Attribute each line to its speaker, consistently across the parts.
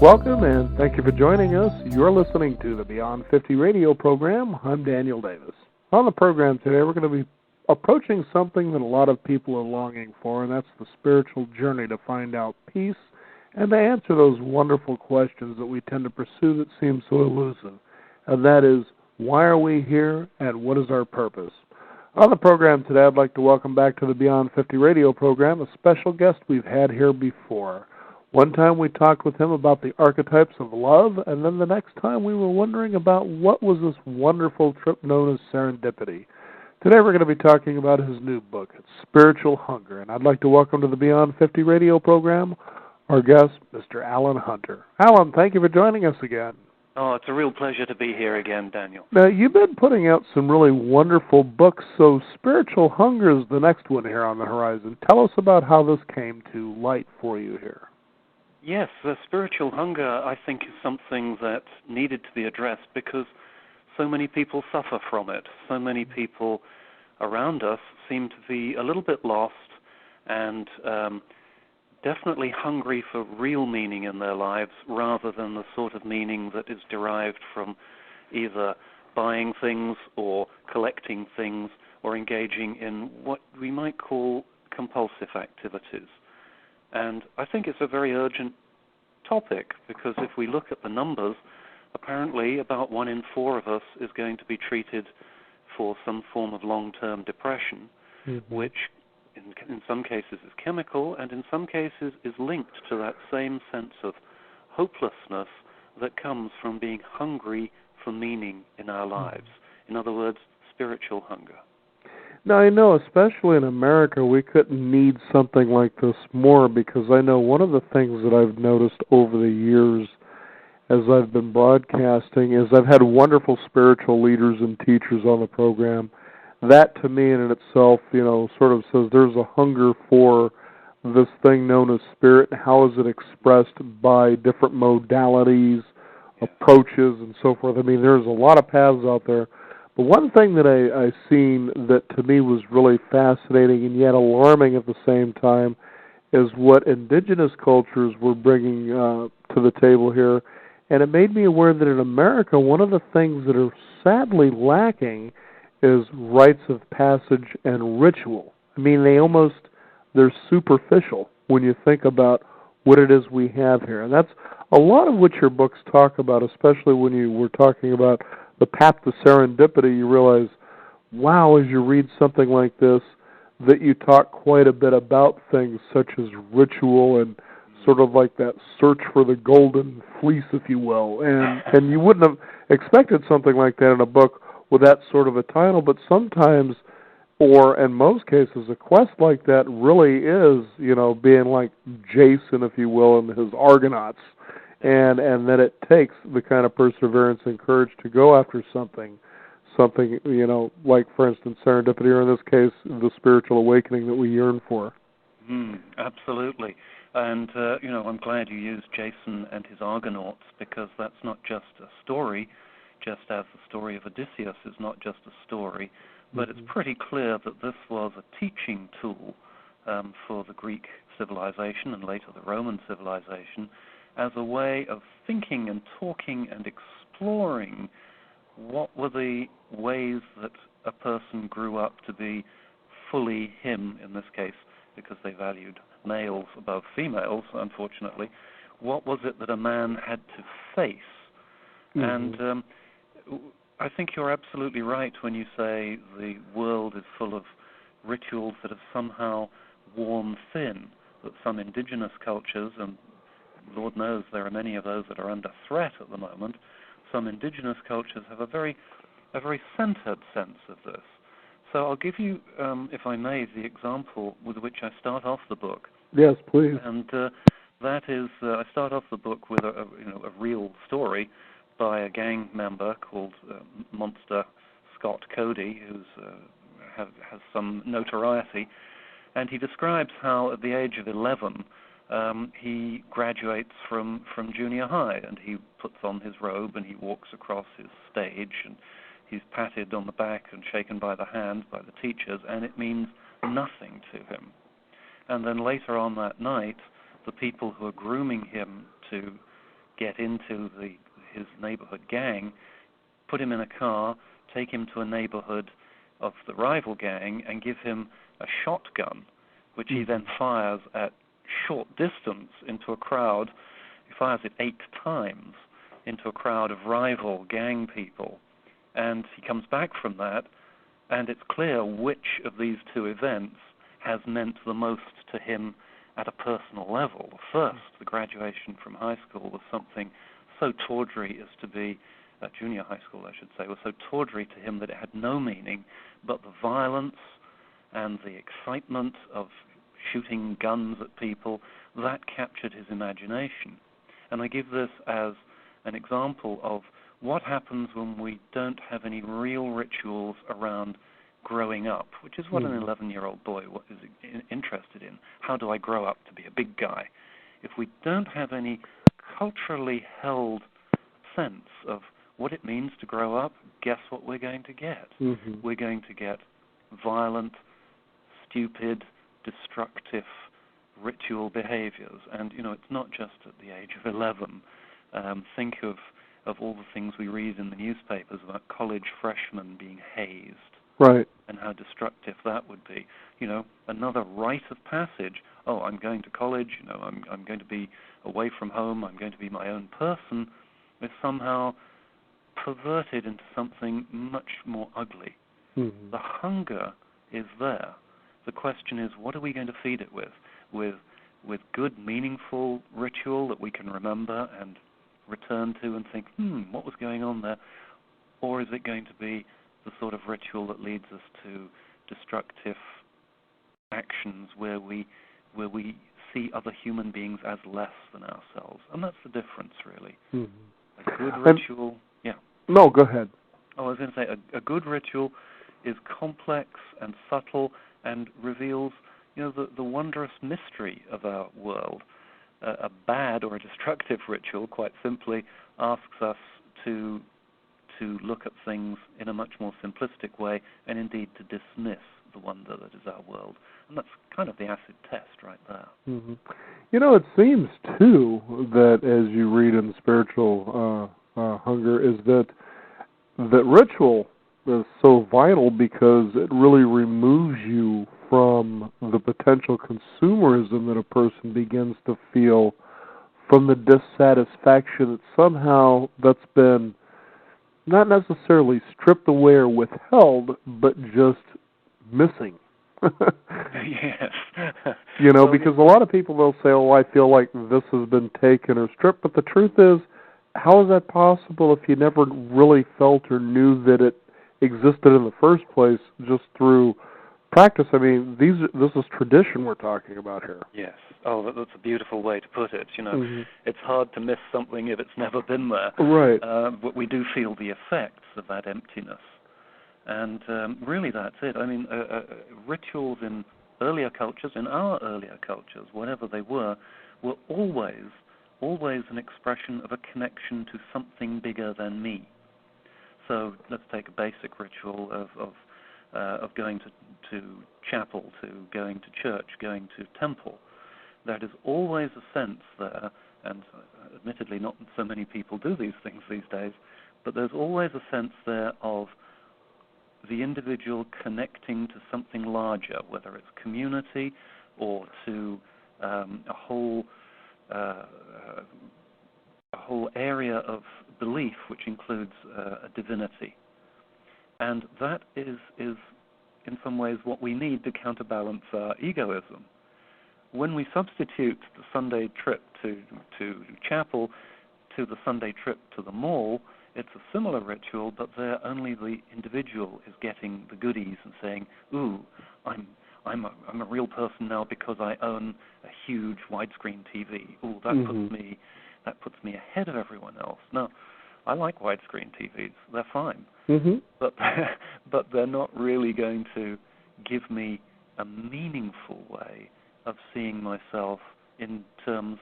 Speaker 1: Welcome and thank you for joining us. You're listening to the Beyond 50 radio program. I'm Daniel Davis. On the program today, we're going to be approaching something that a lot of people are longing for, and that's the spiritual journey to find out peace and to answer those wonderful questions that we tend to pursue that seem so elusive. And that is, why are we here and what is our purpose? On the program today, I'd like to welcome back to the Beyond 50 radio program a special guest we've had here before. One time we talked with him about the archetypes of love, and then the next time we were wondering about what was this wonderful trip known as serendipity. Today we're going to be talking about his new book, it's Spiritual Hunger, and I'd like to welcome to the Beyond 50 radio program our guest, Mr. Alan Hunter. Alan, thank you for joining us again.
Speaker 2: Oh, it's a real pleasure to be here again, Daniel.
Speaker 1: Now, you've been putting out some really wonderful books, so Spiritual Hunger is the next one here on the horizon. Tell us about how this came to light for you here.
Speaker 2: Yes, the spiritual hunger, I think, is something that needed to be addressed because so many people suffer from it. So many people around us seem to be a little bit lost and definitely hungry for real meaning in their lives rather than the sort of meaning that is derived from either buying things or collecting things or engaging in what we might call compulsive activities. And I think it's a very urgent topic because if we look at the numbers, apparently about 1 in 4 of us is going to be treated for some form of long-term depression, which in some cases is chemical and in some cases is linked to that same sense of hopelessness that comes from being hungry for meaning in our lives. In other words, spiritual hunger.
Speaker 1: Now, I know, especially in America, we couldn't need something like this more because I know one of the things that I've noticed over the years as I've been broadcasting is I've had wonderful spiritual leaders and teachers on the program. That, to me, in itself, sort of says there's a hunger for this thing known as spirit and how is it expressed by different modalities, approaches, and so forth. I mean, there's a lot of paths out there. But one thing that I seen that to me was really fascinating and yet alarming at the same time is what indigenous cultures were bringing to the table here. And it made me aware that in America, one of the things that are sadly lacking is rites of passage and ritual. I mean, they're superficial when you think about what it is we have here. And that's a lot of what your books talk about, especially when you were talking about the path to serendipity. You realize, wow, as you read something like this, that you talk quite a bit about things such as ritual and sort of like that search for the golden fleece, if you will. And you wouldn't have expected something like that in a book with that sort of a title, but sometimes, or in most cases, a quest like that really is, being like Jason, if you will, and his Argonauts. And that it takes the kind of perseverance and courage to go after something, like, for instance, serendipity, or in this case, the spiritual awakening that we yearn for.
Speaker 2: Absolutely. And, I'm glad you used Jason and his Argonauts because that's not just a story, just as the story of Odysseus is not just a story, but it's pretty clear that this was a teaching tool for the Greek civilization and later the Roman civilization as a way of thinking and talking and exploring what were the ways that a person grew up to be fully him, in this case, because they valued males above females, unfortunately. What was it that a man had to face? And I think you're absolutely right when you say the world is full of rituals that have somehow worn thin, that some indigenous cultures, and Lord knows there are many of those that are under threat at the moment, some indigenous cultures have a very centered sense of this. So I'll give you, if I may, the example with which I start off the book.
Speaker 1: Yes, please.
Speaker 2: And that is, I start off the book with a real story by a gang member called Monster Scott Cody, who has some notoriety, and he describes how at the age of 11 he graduates from junior high, and he puts on his robe and he walks across his stage, and he's patted on the back and shaken by the hand by the teachers, and it means nothing to him. And then later on that night, the people who are grooming him to get into his neighborhood gang, put him in a car, take him to a neighborhood of the rival gang, and give him a shotgun, which he then fires at short distance into a crowd. He fires it 8 times into a crowd of rival gang people. And he comes back from that, and it's clear which of these two events has meant the most to him at a personal level. First, the graduation from high school was something so tawdry as to be, junior high school I should say, was so tawdry to him that it had no meaning, but the violence and the excitement of shooting guns at people, that captured his imagination. And I give this as an example of what happens when we don't have any real rituals around growing up, which is what an 11-year-old boy is interested in. How do I grow up to be a big guy? If we don't have any culturally held sense of what it means to grow up, guess what we're going to get? We're going to get violent, stupid, destructive ritual behaviors. And, it's not just at the age of 11. Think of all the things we read in the newspapers about college freshmen being hazed.
Speaker 1: Right.
Speaker 2: And how destructive that would be. Another rite of passage. Oh, I'm going to college, I'm going to be away from home, I'm going to be my own person, is somehow perverted into something much more ugly. The hunger is there. The question is, what are we going to feed it with? With good, meaningful ritual that we can remember and return to and think, what was going on there? Or is it going to be the sort of ritual that leads us to destructive actions where we see other human beings as less than ourselves? And that's the difference, really. A good ritual...
Speaker 1: No, go ahead.
Speaker 2: I was going to say, a good ritual is complex and subtle and reveals, the wondrous mystery of our world. A bad or a destructive ritual, quite simply, asks us to look at things in a much more simplistic way and indeed to dismiss the wonder that is our world. And that's kind of the acid test right there.
Speaker 1: It seems, too, that as you read in Spiritual Hunger, is that ritual is so vital because it really removes you from the potential consumerism that a person begins to feel from the dissatisfaction that somehow that's been not necessarily stripped away or withheld, but just missing.
Speaker 2: Yes.
Speaker 1: Because a lot of people, they'll say, I feel like this has been taken or stripped, but the truth is, how is that possible if you never really felt or knew that it existed in the first place just through practice? I mean, this is tradition we're talking about here.
Speaker 2: Yes. Oh, that's a beautiful way to put it. It's hard to miss something if it's never been there.
Speaker 1: Right.
Speaker 2: But we do feel the effects of that emptiness. And really that's it. I mean, rituals in earlier cultures, in our earlier cultures, whatever they were always an expression of a connection to something bigger than me. So let's take a basic ritual of going to chapel, to going to church, going to temple. There is always a sense there, and admittedly not so many people do these things these days, but there's always a sense there of the individual connecting to something larger, whether it's community or to a whole area of belief which includes a divinity. And that is in some ways what we need to counterbalance our egoism. When we substitute the Sunday trip to chapel to the Sunday trip to the mall, it's a similar ritual, but there only the individual is getting the goodies and saying, "Ooh, I'm a real person now because I own a huge widescreen TV. Ooh, that puts me ahead of everyone else." No, I like widescreen TVs; they're fine, but they're not really going to give me a meaningful way of seeing myself in terms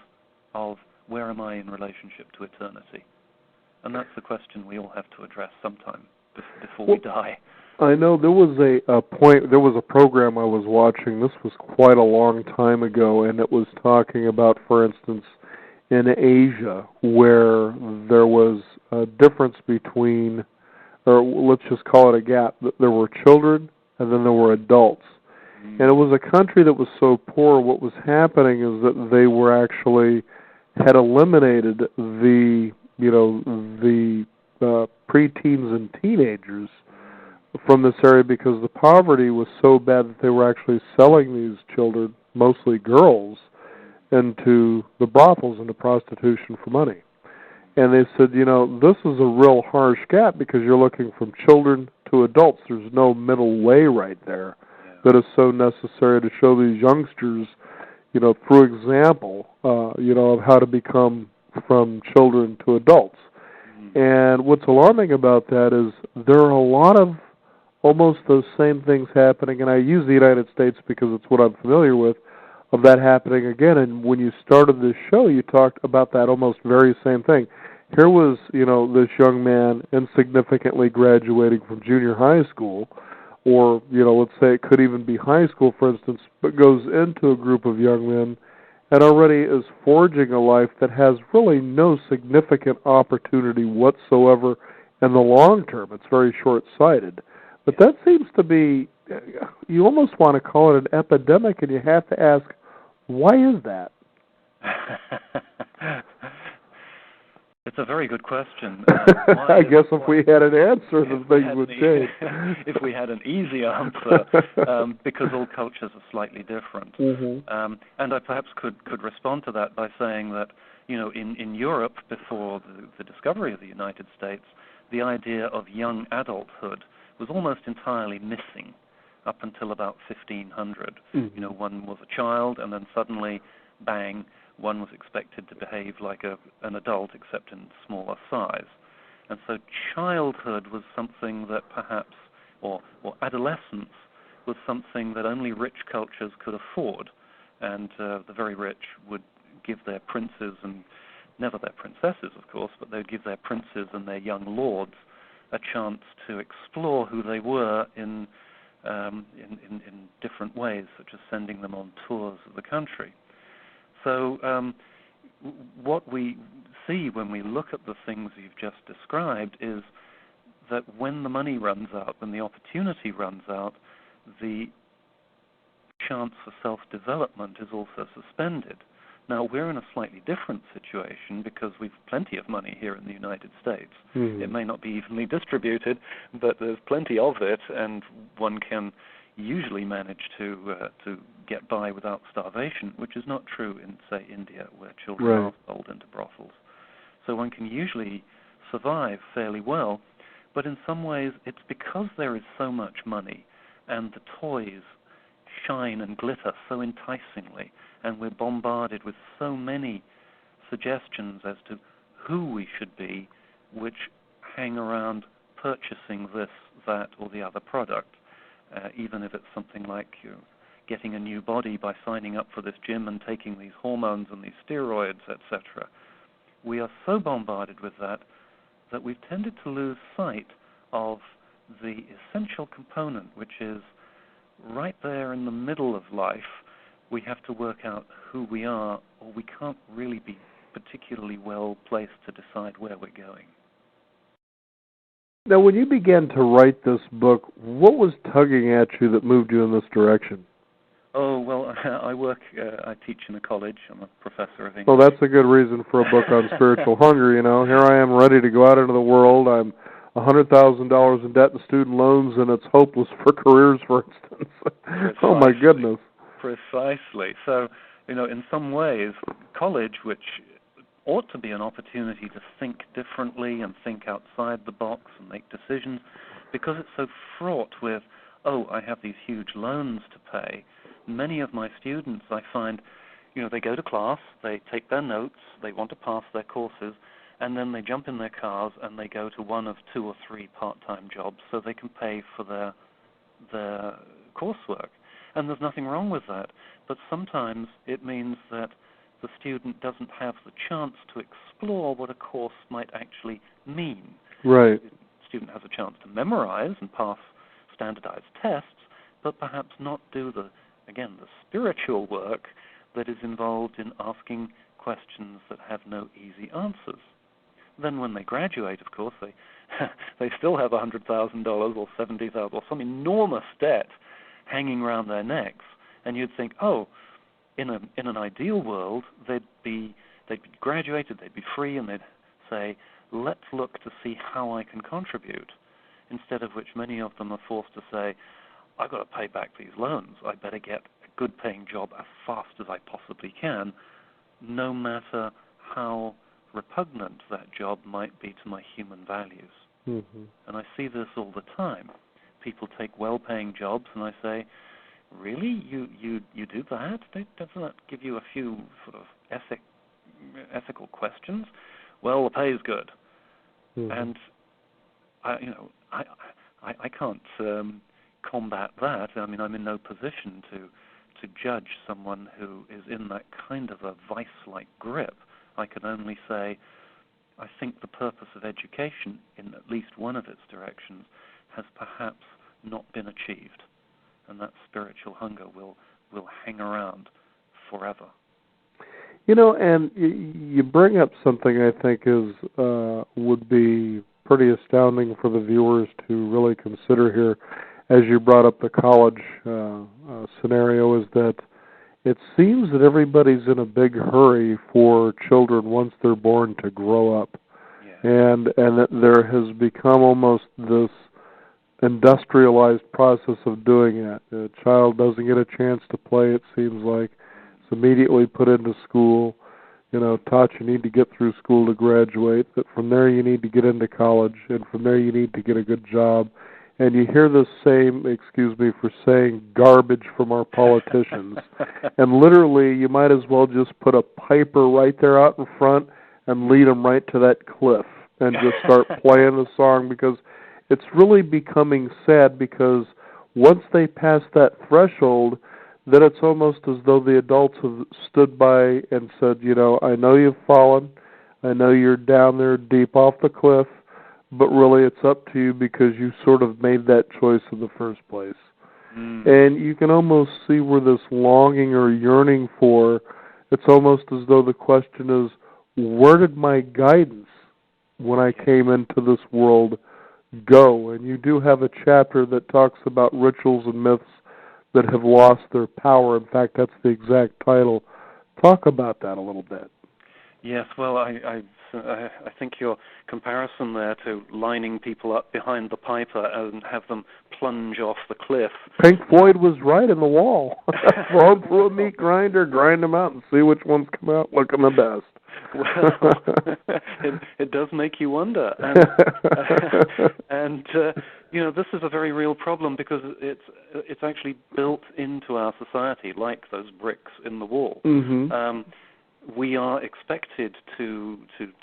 Speaker 2: of where am I in relationship to eternity. And that's the question we all have to address sometime before we die.
Speaker 1: I know there was a program I was watching, this was quite a long time ago, and it was talking about, for instance, in Asia where there was a difference between, or let's just call it a gap. There were children and then there were adults. And it was a country that was so poor, what was happening is that they were actually, had eliminated the, the preteens and teenagers from this area because the poverty was so bad that they were actually selling these children, mostly girls, into the brothels, into prostitution for money. And they said, this is a real harsh gap because you're looking from children to adults. There's no middle way right there that is so necessary to show these youngsters, through example, of how to become from children to adults. And what's alarming about that is there are a lot of almost those same things happening, and I use the United States because it's what I'm familiar with, of that happening again. And when you started this show, you talked about that almost very same thing. Here was, this young man insignificantly graduating from junior high school, or, let's say it could even be high school, for instance, but goes into a group of young men and already is forging a life that has really no significant opportunity whatsoever in the long term. It's very short-sighted. But that seems to be, you almost want to call it an epidemic, and you have to ask, why is that?
Speaker 2: It's a very good question.
Speaker 1: I guess if we had an answer, then things would change.
Speaker 2: If we had an easy answer, because all cultures are slightly different. And I perhaps could respond to that by saying that, in Europe, before the discovery of the United States, the idea of young adulthood was almost entirely missing up until about 1500. One was a child, and then suddenly, bang, one was expected to behave like an adult, except in smaller size. And so childhood was something that perhaps, or adolescence, was something that only rich cultures could afford. And the very rich would give their princes, and never their princesses, of course, but they would give their princes and their young lords a chance to explore who they were in different ways, such as sending them on tours of the country. So what we see when we look at the things you've just described is that when the money runs out, when the opportunity runs out, the chance for self-development is also suspended. Now, we're in a slightly different situation because we've plenty of money here in the United States. It may not be evenly distributed, but there's plenty of it, and one can usually manage to get by without starvation, which is not true in, say, India, where children are sold into brothels. So one can usually survive fairly well, but in some ways it's because there is so much money and the toys shine and glitter so enticingly, and we're bombarded with so many suggestions as to who we should be, which hang around purchasing this, that, or the other product, even if it's something like getting a new body by signing up for this gym and taking these hormones and these steroids, etc. We are so bombarded with that we've tended to lose sight of the essential component, which is right there in the middle of life. We have to work out who we are, or we can't really be particularly well placed to decide where we're going.
Speaker 1: Now, when you began to write this book, what was tugging at you that moved you in this direction?
Speaker 2: Oh, well, I teach in a college. I'm a professor of English.
Speaker 1: Well, that's a good reason for a book on spiritual hunger, Here I am ready to go out into the world. I'm $100,000 in debt and student loans, and it's hopeless for careers, for instance. Oh, my goodness.
Speaker 2: Precisely. So, in some ways, college, which ought to be an opportunity to think differently and think outside the box and make decisions, because it's so fraught with, I have these huge loans to pay. Many of my students, I find, they go to class, they take their notes, they want to pass their courses, and then they jump in their cars and they go to one of 2 or 3 part-time jobs so they can pay for their coursework. And there's nothing wrong with that. But sometimes it means that the student doesn't have the chance to explore what a course might actually mean.
Speaker 1: Right.
Speaker 2: The student has a chance to memorize and pass standardized tests, but perhaps not do the spiritual work that is involved in asking questions that have no easy answers. Then when they graduate, of course, they still have $100,000 or $70,000 or some enormous debt hanging around their necks, and you'd think, oh, in an ideal world, they'd be graduated, they'd be free, and they'd say, let's look to see how I can contribute, instead of which many of them are forced to say, I've got to pay back these loans. I better get a good-paying job as fast as I possibly can, no matter how repugnant that job might be to my human values.
Speaker 1: Mm-hmm.
Speaker 2: And I see this all the time. People take well-paying jobs, and I say, really? You do that? Doesn't that give you a few sort of ethical questions? Well, the pay is good.
Speaker 1: Mm-hmm.
Speaker 2: And I can't combat that. I mean, I'm in no position to judge someone who is in that kind of a vice-like grip. I can only say, I think the purpose of education, in at least one of its directions, has perhaps not been achieved, and that spiritual hunger will hang around forever.
Speaker 1: And you bring up something I think is would be pretty astounding for the viewers to really consider here, as you brought up the college scenario, is that it seems that everybody's in a big hurry for children once they're born to grow up.
Speaker 2: Yeah.
Speaker 1: And that there has become almost this industrialized process of doing it. A child doesn't get a chance to play, it seems like. It's immediately put into school, taught you need to get through school to graduate, that from there you need to get into college, and from there you need to get a good job. And you hear the same, excuse me for saying, garbage from our politicians. And literally, you might as well just put a piper right there out in front and lead them right to that cliff and just start playing the song, because it's really becoming sad, because once they pass that threshold, then it's almost as though the adults have stood by and said, I know you've fallen, I know you're down there deep off the cliff, but really it's up to you because you sort of made that choice in the first place.
Speaker 2: Mm.
Speaker 1: And you can almost see where this longing or yearning for, it's almost as though the question is, where did my guidance when I came into this world go? And you do have a chapter that talks about rituals and myths that have lost their power. In fact, that's the exact title. Talk about that a little bit.
Speaker 2: Yes, well, I think your comparison there to lining people up behind the piper and have them plunge off the cliff.
Speaker 1: Pink Floyd was right in the wall. Throw them through a meat grinder, grind them out, and see which ones come out looking the best.
Speaker 2: Well, it does make you wonder. And this is a very real problem, because it's actually built into our society like those bricks in the wall.
Speaker 1: Mm-hmm.
Speaker 2: We are expected to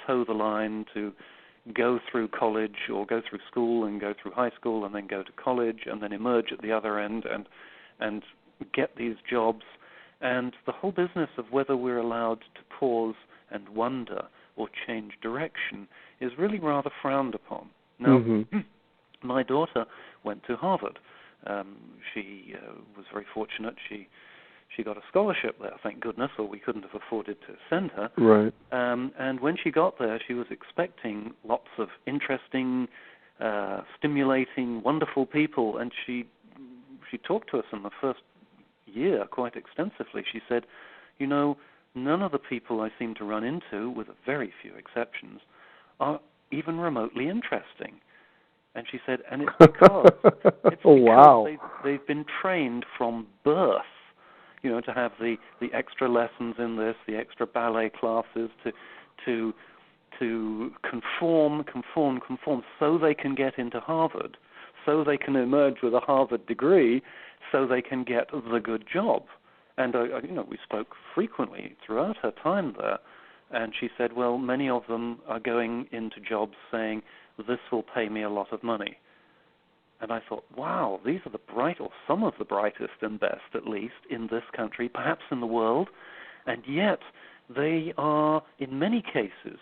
Speaker 2: toe the line, to go through college or go through school and go through high school and then go to college and then emerge at the other end and get these jobs. And the whole business of whether we're allowed to pause and wonder or change direction is really rather frowned upon. Now,
Speaker 1: mm-hmm.
Speaker 2: My daughter went to Harvard. She was very fortunate. She got a scholarship there, thank goodness, or we couldn't have afforded to send her.
Speaker 1: Right.
Speaker 2: And when she got there, she was expecting lots of interesting, stimulating, wonderful people. And she talked to us in the first year quite extensively. She said, none of the people I seem to run into, with very few exceptions, are even remotely interesting. And she said, and it's because,
Speaker 1: wow.
Speaker 2: they've been trained from birth, to have the extra lessons in this, the extra ballet classes, to conform, so they can get into Harvard, so they can emerge with a Harvard degree, so they can get the good job. And we spoke frequently throughout her time there, and she said, well, many of them are going into jobs saying, this will pay me a lot of money. And I thought, wow, these are the bright, or some of the brightest and best, at least, in this country, perhaps in the world, and yet they are, in many cases,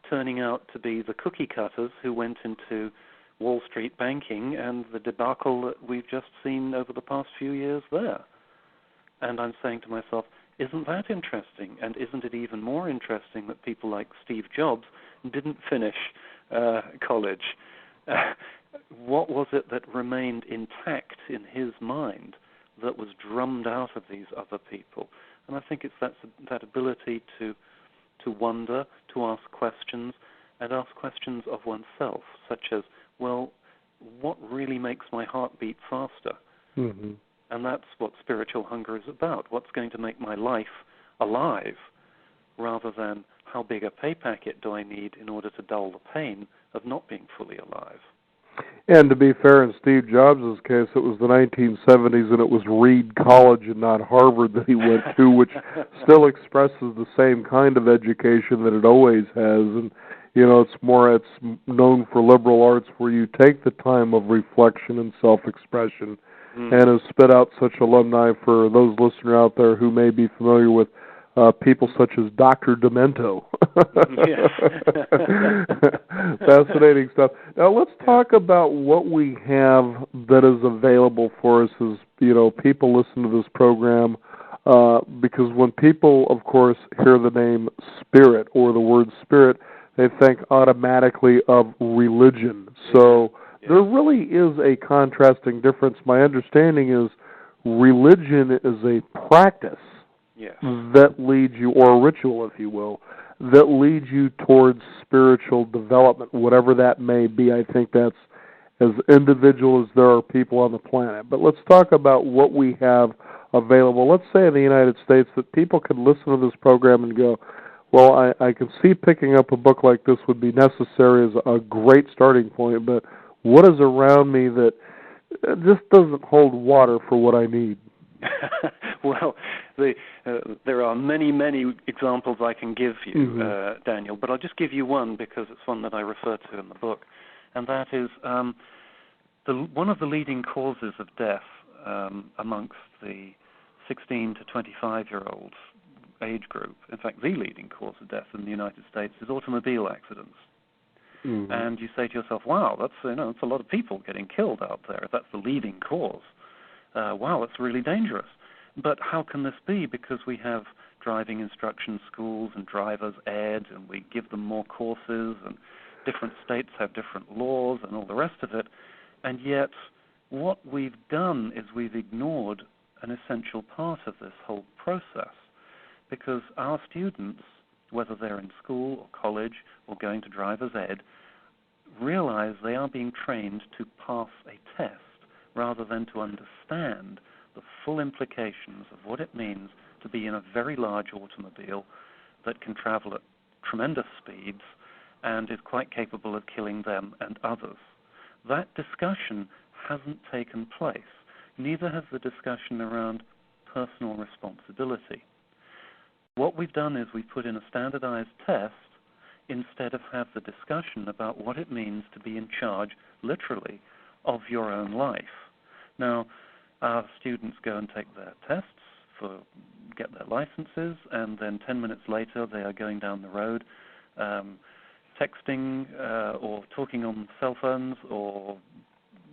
Speaker 2: turning out to be the cookie cutters who went into Wall Street banking and the debacle that we've just seen over the past few years there. And I'm saying to myself, Isn't that interesting? And isn't it even more interesting that people like Steve Jobs didn't finish college? What was it that remained intact in his mind that was drummed out of these other people? And I think it's that ability to wonder, to ask questions, and ask questions of oneself, such as, well, what really makes my heart beat faster?
Speaker 1: Mm-hmm.
Speaker 2: And that's what spiritual hunger is about. What's going to make my life alive, rather than how big a pay packet do I need in order to dull the pain of not being fully alive.
Speaker 1: And to be fair, in Steve Jobs' case, it was the 1970s, and it was Reed College and not Harvard that he went to, which still expresses the same kind of education that it always has. And it's known for liberal arts, where you take the time of reflection and self-expression, and has spit out such alumni for those listeners out there who may be familiar with people such as Dr. Demento. Fascinating stuff. Now let's talk about what we have that is available for us as people listen to this program, because when people, of course, hear the name spirit or the word spirit, they think automatically of religion. So there really is a contrasting difference. My understanding is religion is a practice that leads you, or a ritual, if you will, that leads you towards spiritual development, whatever that may be. I think that's as individual as there are people on the planet. But let's talk about what we have available. Let's say in the United States that people can listen to this program and go, well, I can see picking up a book like this would be necessary as a great starting point, but what is around me that just doesn't hold water for what I need?
Speaker 2: Well, there are many, many examples I can give you, Daniel, but I'll just give you one because it's one that I refer to in the book, and that is one of the leading causes of death amongst the 16 to 25-year-olds age group. In fact, the leading cause of death in the United States is automobile accidents. And you say to yourself, wow, that's a lot of people getting killed out there. If that's the leading cause, wow, that's really dangerous. But how can this be? Because we have driving instruction schools and driver's ed, and we give them more courses, and different states have different laws and all the rest of it. And yet, what we've done is we've ignored an essential part of this whole process, because our students, whether they're in school or college or going to driver's ed, realize they are being trained to pass a test rather than to understand the full implications of what it means to be in a very large automobile that can travel at tremendous speeds and is quite capable of killing them and others. That discussion hasn't taken place. Neither has the discussion around personal responsibility. What we've done is we've put in a standardized test instead of have the discussion about what it means to be in charge, literally, of your own life. Now, our students go and take their tests, get their licenses, and then 10 minutes later they are going down the road texting or talking on cell phones or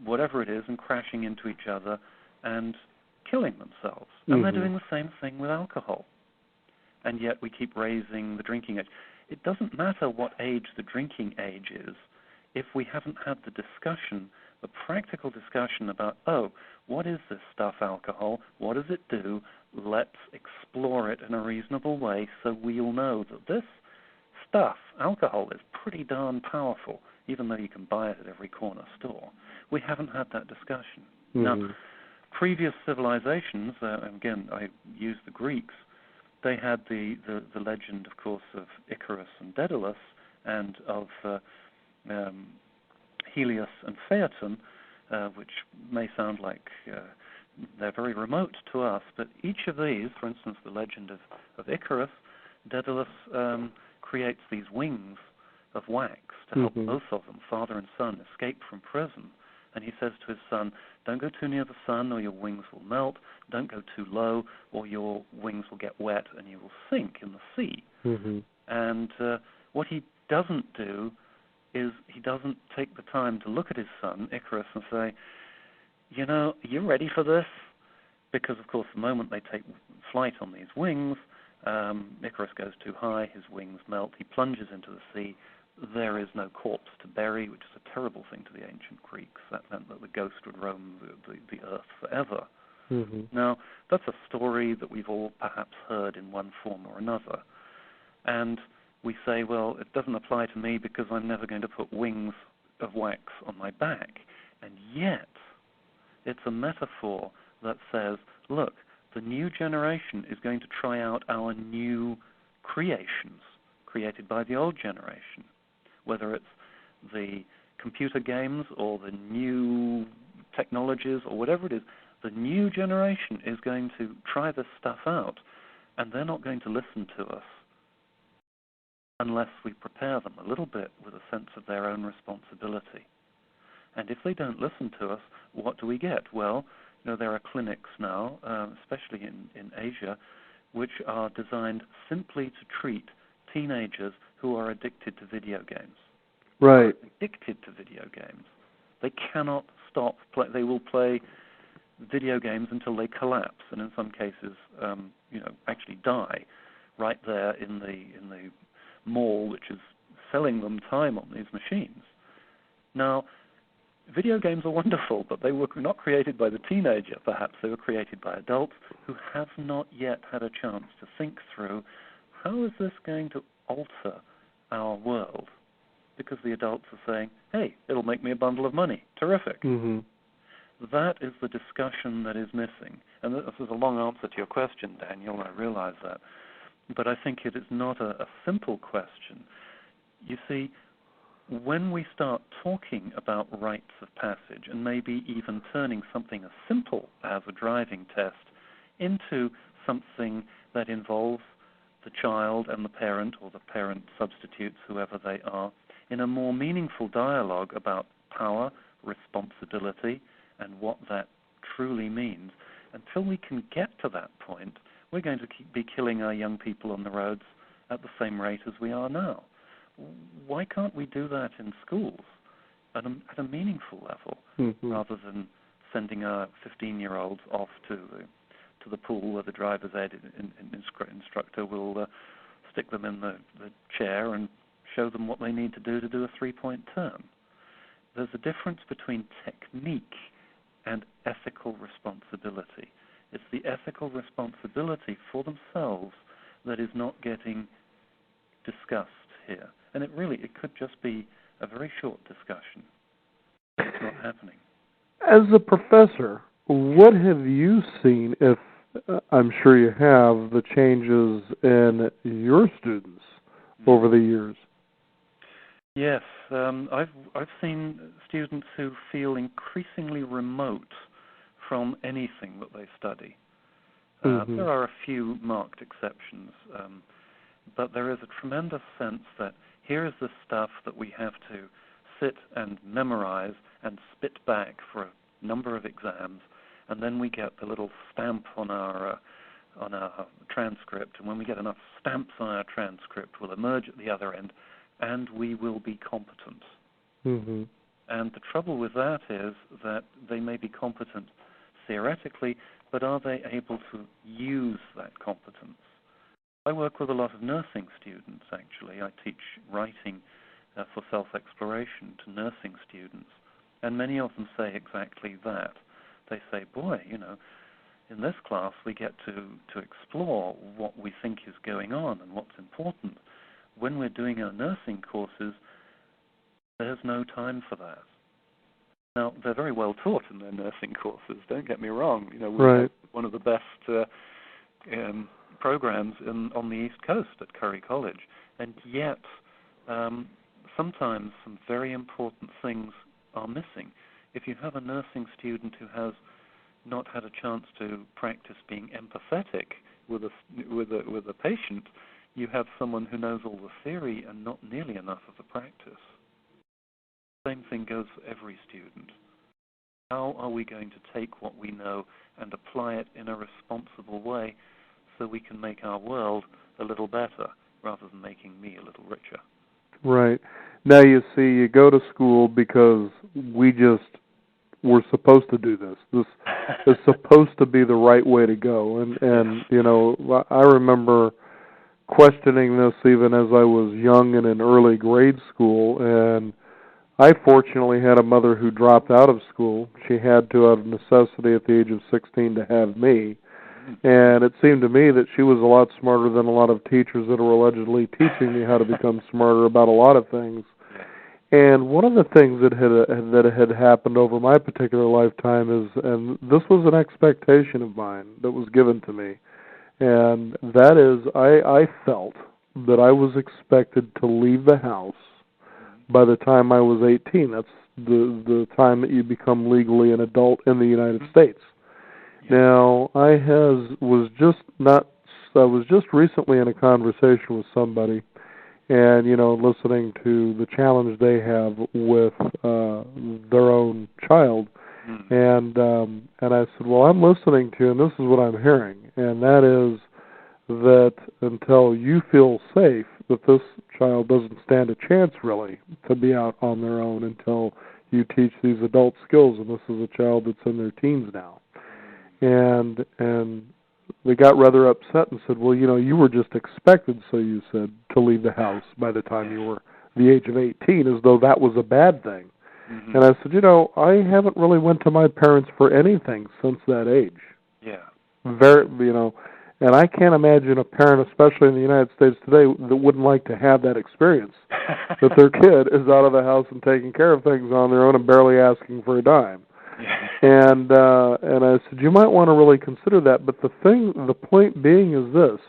Speaker 2: whatever it is and crashing into each other and killing themselves. And they're doing the same thing with alcohol. And yet we keep raising the drinking age. It doesn't matter what age the drinking age is if we haven't had the discussion, the practical discussion about, what is this stuff, alcohol? What does it do? Let's explore it in a reasonable way so we'll know that this stuff, alcohol, is pretty darn powerful, even though you can buy it at every corner store. We haven't had that discussion. Now, previous civilizations, again, I use the Greeks, they had the legend, of course, of Icarus and Daedalus, and of Helios and Phaeton, which may sound like they're very remote to us, but each of these, for instance, the legend of Icarus, Daedalus creates these wings of wax to help both of them, father and son, escape from prison. And he says to his son, don't go too near the sun or your wings will melt. Don't go too low or your wings will get wet and you will sink in the sea. And what he doesn't do is he doesn't take the time to look at his son, Icarus, and say, you ready for this? because, of course, the moment they take flight on these wings, Icarus goes too high, his wings melt, he plunges into the sea. There is no corpse to bury, which is a terrible thing to the ancient Greeks. That meant that the ghost would roam the earth forever.
Speaker 1: Mm-hmm.
Speaker 2: Now, that's a story that we've all perhaps heard in one form or another. And we say, well, it doesn't apply to me because I'm never going to put wings of wax on my back. And yet, it's a metaphor that says, look, the new generation is going to try out our new creations created by the old generation, whether it's the computer games or the new technologies or whatever it is. The new generation is going to try this stuff out, and they're not going to listen to us unless we prepare them a little bit with a sense of their own responsibility. And if they don't listen to us, what do we get? Well, there are clinics now, especially in Asia, which are designed simply to treat teenagers who are addicted to video games.
Speaker 1: Right.
Speaker 2: Addicted to video games. They cannot stop. They will play video games until they collapse, and in some cases, actually die right there in the mall, which is selling them time on these machines. Now, video games are wonderful, but they were not created by the teenager, perhaps. They were created by adults who have not yet had a chance to think through, how is this going to alter our world? Because the adults are saying, hey, it'll make me a bundle of money. Terrific.
Speaker 1: Mm-hmm.
Speaker 2: That is the discussion that is missing. And this is a long answer to your question, Daniel, I realize that. But I think it is not a simple question. You see, when we start talking about rites of passage and maybe even turning something as simple as a driving test into something that involves the child and the parent, or the parent substitutes, whoever they are, in a more meaningful dialogue about power, responsibility, and what that truly means, until we can get to that point, we're going to be killing our young people on the roads at the same rate as we are now. Why can't we do that in schools at a meaningful level, rather than sending our 15-year-olds off to the pool where the driver's ed instructor will stick them in the chair and show them what they need to do a three-point turn? There's a difference between technique and ethical responsibility. It's the ethical responsibility for themselves that is not getting discussed here. And it could just be a very short discussion. It's not happening.
Speaker 1: As a professor, what have you seen, if I'm sure you have, the changes in your students over the years?
Speaker 2: Yes, I've seen students who feel increasingly remote from anything that they study. There are a few marked exceptions, but there is a tremendous sense that here is the stuff that we have to sit and memorize and spit back for a number of exams, and then we get the little stamp on our transcript, and when we get enough stamps on our transcript, we'll emerge at the other end, and we will be competent.
Speaker 1: Mm-hmm.
Speaker 2: And the trouble with that is that they may be competent theoretically, but are they able to use that competence? I work with a lot of nursing students, actually. I teach writing for self-exploration to nursing students, and many of them say exactly that. They say, boy, in this class we get to explore what we think is going on and what's important. When we're doing our nursing courses, there's no time for that. Now, they're very well taught in their nursing courses, don't get me wrong. We have one of the best programs on the East Coast at Curry College, and yet sometimes some very important things are missing. If you have a nursing student who has not had a chance to practice being empathetic with a patient, you have someone who knows all the theory and not nearly enough of the practice. Same thing goes for every student. How are we going to take what we know and apply it in a responsible way so we can make our world a little better rather than making me a little richer?
Speaker 1: Right. Now you see, you go to school because we just we're supposed to do this. This is supposed to be the right way to go. And you know, I remember questioning this even as I was young and in early grade school, and I fortunately had a mother who dropped out of school. She had to out of necessity at the age of 16 to have me. And it seemed to me that she was a lot smarter than a lot of teachers that were allegedly teaching me how to become smarter about a lot of things. And one of the things that had happened over my particular lifetime is, and this was an expectation of mine that was given to me, and that is I felt that I was expected to leave the house by the time I was 18. That's the time that you become legally an adult in the United States. Now, I was just recently in a conversation with somebody, and you know, listening to the challenge they have with their own child, and I said, well, I'm listening to you, and this is what I'm hearing, and that is that until you feel safe, that this child doesn't stand a chance really to be out on their own until you teach these adult skills, and this is a child that's in their teens now. And they got rather upset and said, well, you know, you were just expected, so you said, to leave the house by the time you were the age of 18, as though that was a bad thing. And I said, you know, I haven't really went to my parents for anything since that age. Very, you know, and I can't imagine a parent, especially in the United States today, that wouldn't like to have that experience, that their kid is out of the house and taking care of things on their own and barely asking for a dime. And I said, you might want to really consider that. But the point being is this: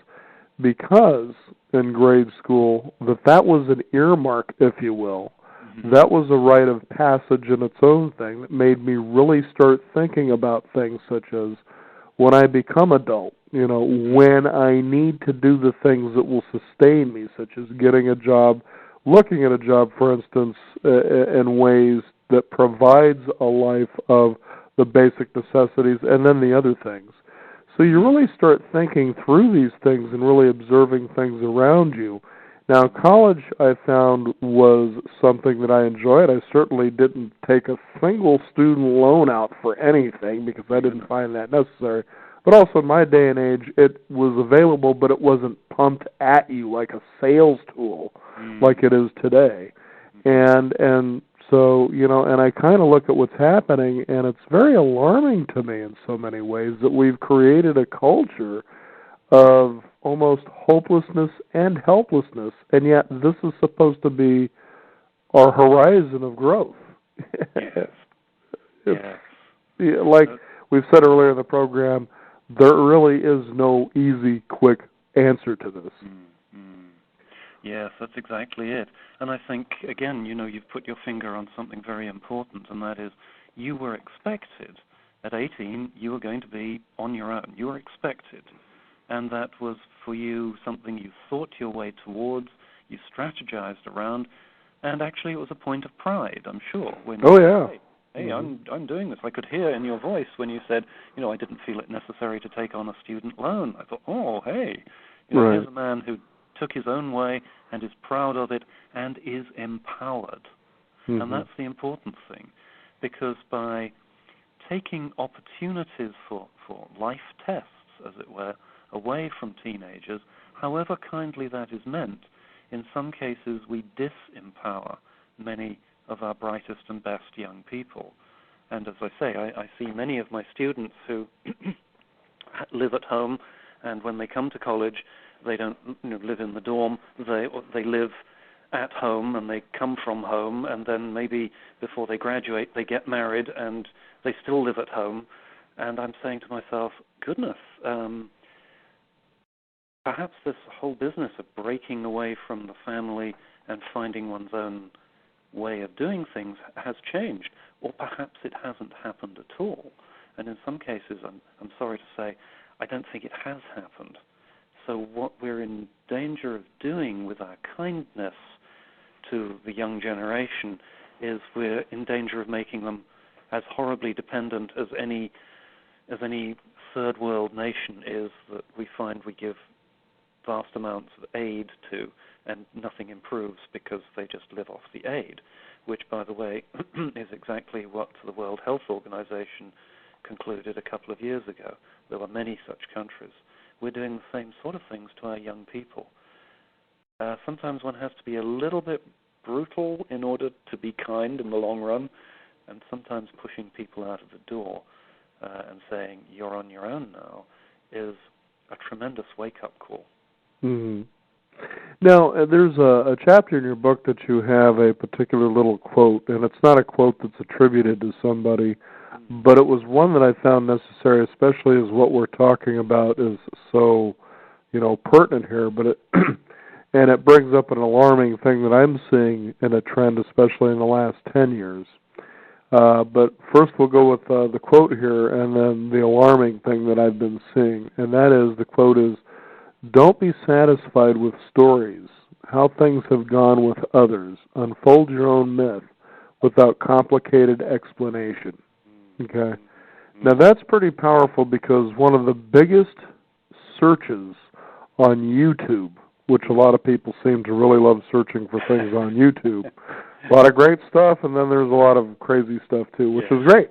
Speaker 1: because in grade school that was an earmark, if you will, that was a rite of passage in its own thing that made me really start thinking about things such as when I become adult, you know, when I need to do the things that will sustain me, such as getting a job, looking at a job, for instance, in ways that provides a life of the basic necessities and then the other things. So you really start thinking through these things and really observing things around you. Now, college, I found, was something that I enjoyed. I certainly didn't take a single student loan out for anything because I didn't find that necessary. But also in my day and age, it was available, but it wasn't pumped at you like a sales tool like it is today. And so, you know, and I kind of look at what's happening, and it's very alarming to me in so many ways that we've created a culture of almost hopelessness and helplessness, and yet this is supposed to be our horizon of growth. Like we've said earlier in the program, there really is no easy, quick answer to this.
Speaker 2: Yes, that's exactly it. And I think, again, you know, you've put your finger on something very important, and that is you were expected. At 18, you were going to be on your own. You were expected. And that was, for you, something you thought your way towards, you strategized around, and actually it was a point of pride, I'm sure. When Hey, I'm doing this. I could hear in your voice when you said, you know, I didn't feel it necessary to take on a student loan. I thought, oh, hey, you know, here's a man who took his own way and is proud of it and is empowered. And that's the important thing, because by taking opportunities for life tests, as it were, away from teenagers, however kindly that is meant, in some cases we disempower many of our brightest and best young people. And as I say, I see many of my students who live at home, and when they come to college, they don't live in the dorm. They live at home, and they come from home, and then maybe before they graduate, they get married, and they still live at home. And I'm saying to myself, goodness, perhaps this whole business of breaking away from the family and finding one's own way of doing things has changed, or perhaps it hasn't happened at all. And in some cases, I'm sorry to say, I don't think it has happened. So what we're in danger of doing with our kindness to the young generation is we're in danger of making them as horribly dependent as any third world nation is that we find we give vast amounts of aid to, and nothing improves because they just live off the aid, which, by the way, is exactly what the World Health Organization concluded a couple of years ago. There were many such countries. We're doing the same sort of things to our young people. Sometimes one has to be a little bit brutal in order to be kind in the long run, and sometimes pushing people out of the door and saying, you're on your own now, is a tremendous wake-up call.
Speaker 1: Mm-hmm. Now, there's a chapter in your book that you have a particular little quote, and it's not a quote that's attributed to somebody, but it was one that I found necessary, especially as what we're talking about is so, pertinent here. But it and it brings up an alarming thing that I'm seeing in a trend, especially in the last 10 years. But first we'll go with the quote here, and then the alarming thing that I've been seeing, and that is, the quote is, "Don't be satisfied with stories, how things have gone with others. Unfold your own myth without complicated explanation." Okay? Now that's pretty powerful, because one of the biggest searches on YouTube, which a lot of people seem to really love searching for things on YouTube, a lot of great stuff, and then there's a lot of crazy stuff too, which is great,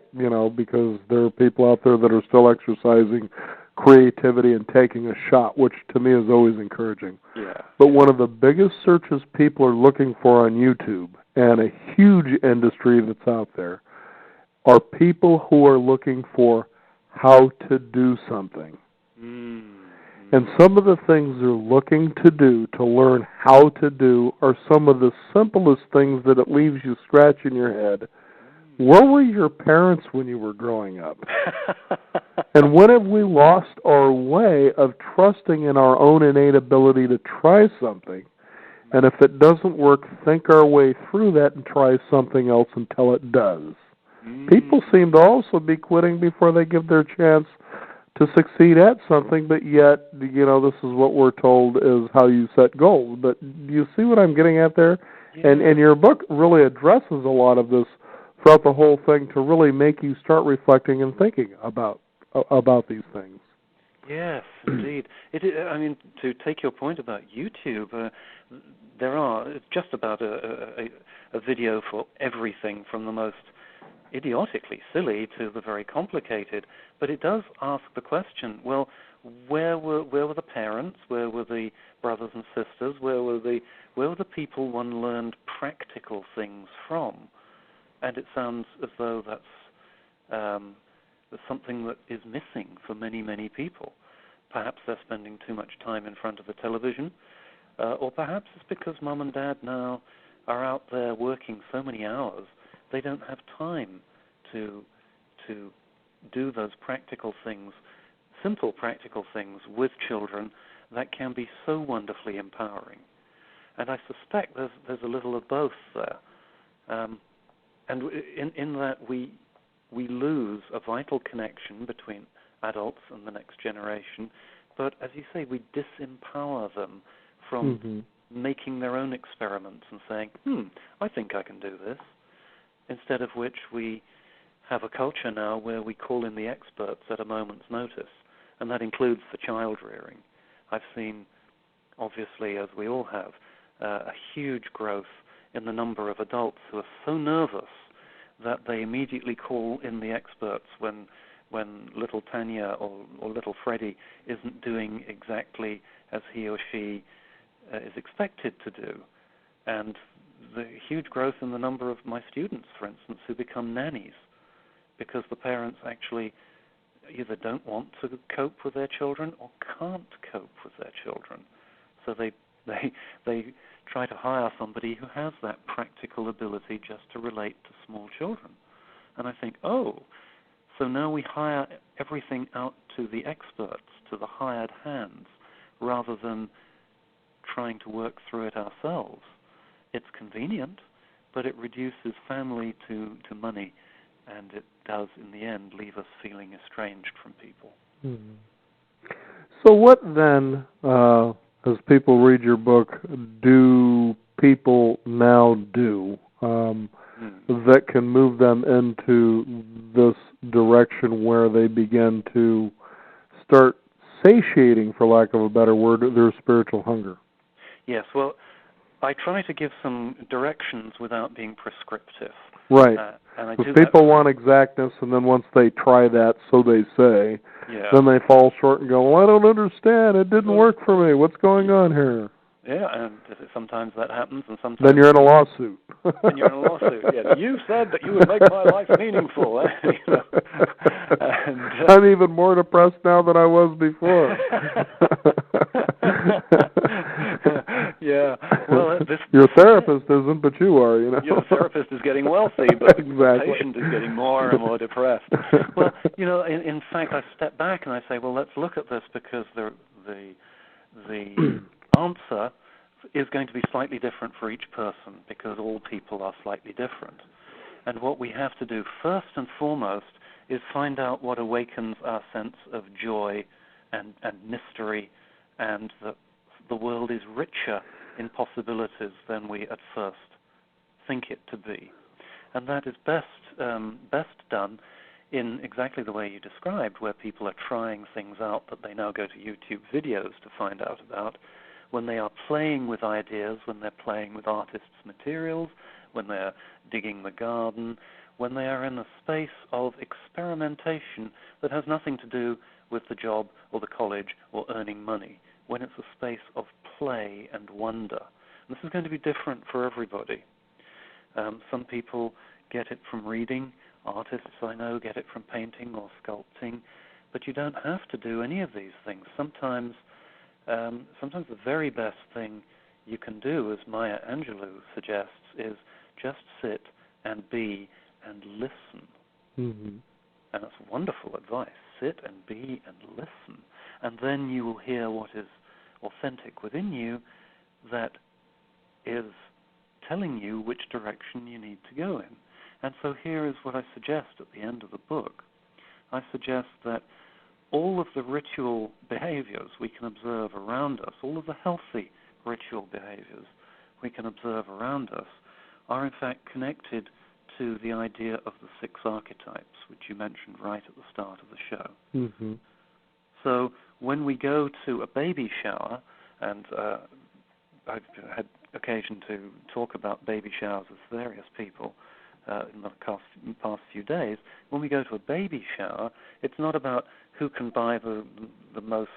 Speaker 1: because there are people out there that are still exercising creativity and taking a shot, which to me is always encouraging.
Speaker 2: Yeah.
Speaker 1: But one of the biggest searches people are looking for on YouTube, and a huge industry that's out there, are people who are looking for how to do something. And some of the things they're looking to do, to learn how to do, are some of the simplest things that it leaves you scratching your head. Where were your parents when you were growing up? And when have we lost our way of trusting in our own innate ability to try something? And if it doesn't work, think our way through that and try something else until it does. People seem to also be quitting before they give their chance to succeed at something, but yet, this is what we're told is how you set goals. But do you see what I'm getting at there? Yeah. And your book really addresses a lot of this throughout the whole thing, to really make you start reflecting and thinking about these things.
Speaker 2: Yes, indeed. To take your point about YouTube, there are just about a video for everything, from the most idiotically silly to the very complicated. But it does ask the question, well, where were the parents? Where were the brothers and sisters? Where were the people one learned practical things from? And it sounds as though that's something that is missing for many, many people. Perhaps they're spending too much time in front of the television, or perhaps it's because mom and dad now are out there working so many hours, they don't have time to do those practical things, simple practical things with children that can be so wonderfully empowering. And I suspect there's a little of both there. And in that we lose a vital connection between adults and the next generation, but as you say, we disempower them from making their own experiments and saying, I think I can do this. Instead of which we have a culture now where we call in the experts at a moment's notice, and that includes for child rearing. I've seen, obviously, as we all have, a huge growth in the number of adults who are so nervous that they immediately call in the experts when little Tanya or little Freddie isn't doing exactly as he or she is expected to do. And the huge growth in the number of my students, for instance, who become nannies because the parents actually either don't want to cope with their children or can't cope with their children. So they try to hire somebody who has that practical ability just to relate to small children. And I think, so now we hire everything out to the experts, to the hired hands, rather than trying to work through it ourselves. It's convenient, but it reduces family to money, and it does, in the end, leave us feeling estranged from people.
Speaker 1: So what then, as people read your book, do people now do that can move them into this direction where they begin to start satiating, for lack of a better word, their spiritual hunger.
Speaker 2: Yes, well, I try to give some directions without being prescriptive.
Speaker 1: Right.
Speaker 2: And I
Speaker 1: Because
Speaker 2: do
Speaker 1: people
Speaker 2: that.
Speaker 1: want exactness, and then once they try that, so they say,
Speaker 2: Yeah.
Speaker 1: then they fall short and go, well, I don't understand. It didn't work for me. What's going on here?
Speaker 2: Yeah, and sometimes that happens, and sometimes...
Speaker 1: Then you're in a lawsuit.
Speaker 2: Then you're in a lawsuit, yes. You said that you would make my life meaningful. You know? And,
Speaker 1: I'm even more depressed now than I was before. Yeah.
Speaker 2: Well,
Speaker 1: your therapist isn't, but you are, you know.
Speaker 2: Your therapist is getting wealthy, but
Speaker 1: exactly.
Speaker 2: The patient is getting more and more depressed. Well, you know, in fact, I step back and I say, well, let's look at this, because the answer is going to be slightly different for each person, because all people are slightly different. And what we have to do first and foremost is find out what awakens our sense of joy and mystery, and that the world is richer in possibilities than we at first think it to be. And that is best done in exactly the way you described, where people are trying things out that they now go to YouTube videos to find out about, when they are playing with ideas, when they're playing with artists' materials, when they're digging the garden, when they are in a space of experimentation that has nothing to do with the job or the college or earning money, when it's a space of play and wonder. And this is going to be different for everybody. Some people get it from reading. Artists, I know, get it from painting or sculpting. But you don't have to do any of these things. Sometimes the very best thing you can do, as Maya Angelou suggests, is just sit and be and listen.
Speaker 1: Mm-hmm.
Speaker 2: And that's wonderful advice. Sit and be and listen. And then you will hear what is authentic within you that is telling you which direction you need to go in. And so here is what I suggest at the end of the book. I suggest that all of the ritual behaviors we can observe around us, all of the healthy ritual behaviors we can observe around us, are in fact connected to the idea of the 6 archetypes, which you mentioned right at the start of the show.
Speaker 1: Mm-hmm.
Speaker 2: So when we go to a baby shower, and I've had occasion to talk about baby showers with various people in the past few days, when we go to a baby shower, it's not about who can buy the most